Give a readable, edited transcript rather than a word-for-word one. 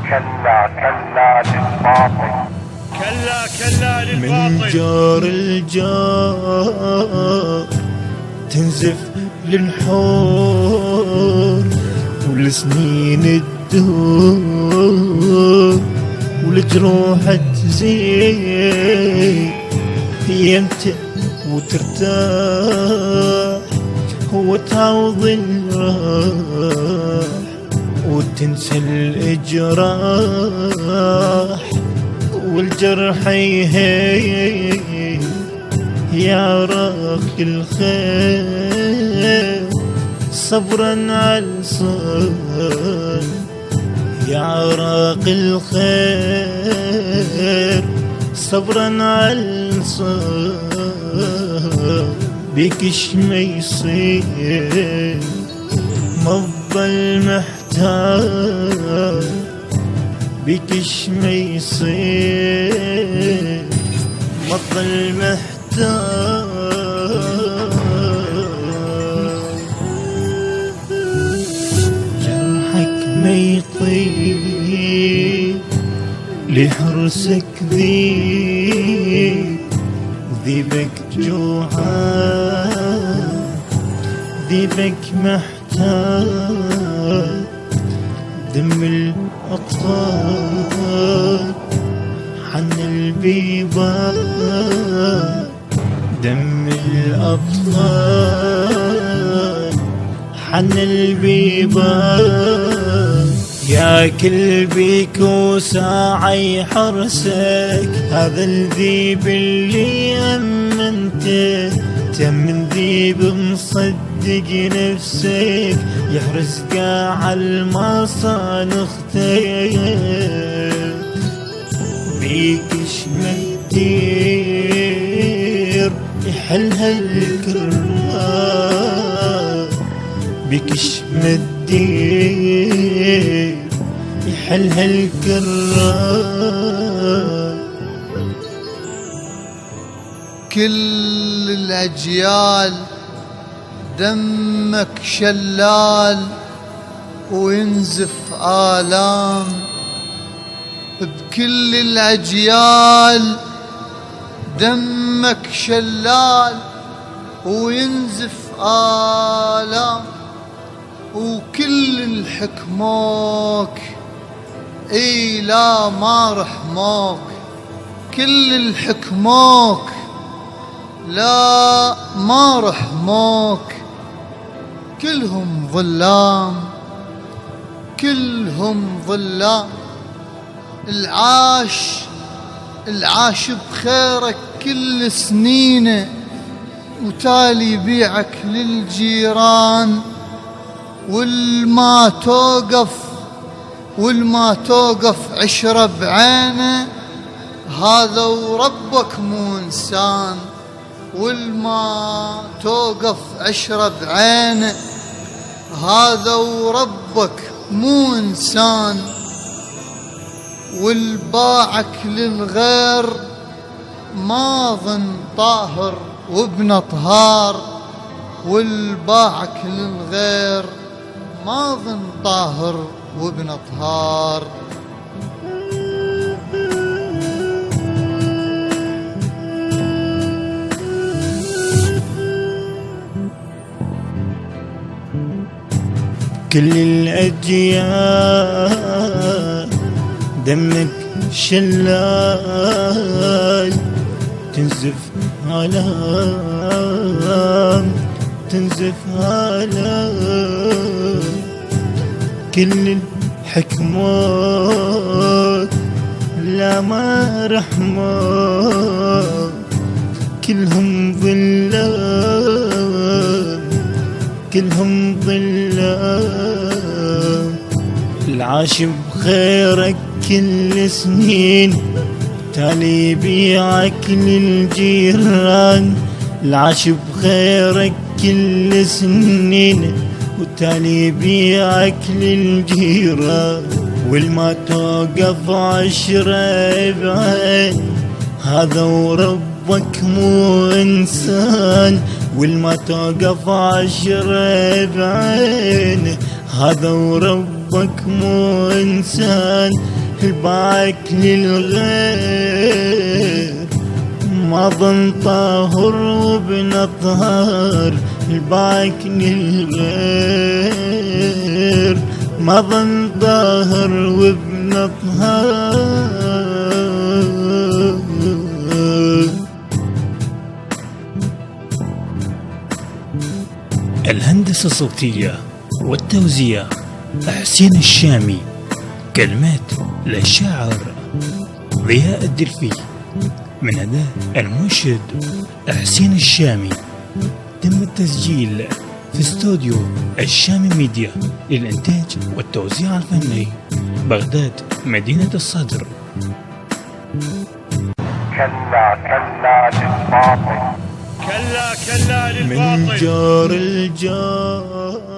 كلا كلا للباطل، كلا كلا للباطل. من جار الجار تنزف للحور، والسنين الدور والجروح تزيد، يمتى وترتاح وتعوض الراح، وتنسى الإجراح والجرح يهين يا راقي الخير صبرا على الصبر، يا راقي الخير صبرا على الصبر، بيكش ما يصير ما تظل محتاج، بيكش ما يصير ما تظل محتاج. جرحك ما يطيب لحرسك ذيب، ذيبك جوعان ذيبك محتاج، دم الأطفال حن البيبان، دم الأطفال حن البيبان، يا كل بيك وساعة يحرسك هذا الذيب اللي أمنته، تم ذيب مصدق نفسك يحرس قاع المصانختك، بيكش مدير يحل هالكرار، بيكش مدير يحل هالكرار. كل الأجيال دمك شلال وينزف آلام، بكل الأجيال دمك شلال وينزف آلام، وكل الحكموك اي لا ما رحموك، كل الحكموك لا ما رحموك، كلهم ظلام كلهم ظلام. العاش بخيرك كل سنينه، وتالي يبيعك للجيران، والما توقف عشرة بعينه، هذا وربك مو إنسان، والما توقف عشرة بعينه، هذا وربك مو إنسان، والباعك للغير ماضٍ طاهر وابن طهار، والباعك للغير ماضٍ طاهر وابن طهار. كل الأجيال دمك شلال، تنزف آلام تنزف آلام، كل الحكمات لا ما رحمات، كلهم ظلام كلهم ظلام. العاش بخيرك كل سنين تالي بيعك للجيران، العاش بخيرك كل سنين وتالي بيعك للجيران، والما توقف عشرة بعين، هذا وربك مو إنسان، والما توقف عشرة بعين، هذا وربك ربك مو إنسان الباعك للغير ما ظن طاهر وابن أطهار الباعك للغير ما ظن طاهر وابن أطهار. الهندسة الصوتية والتوزيع حسين الشامي. كلمات للشاعر ضياء الدلفي من أداء المنشد حسين الشامي. تم التسجيل في استوديو الشامي ميديا للإنتاج والتوزيع الفني بغداد مدينة الصدر. كلا كلا للباطل كلا كلا من للباطل جار الجار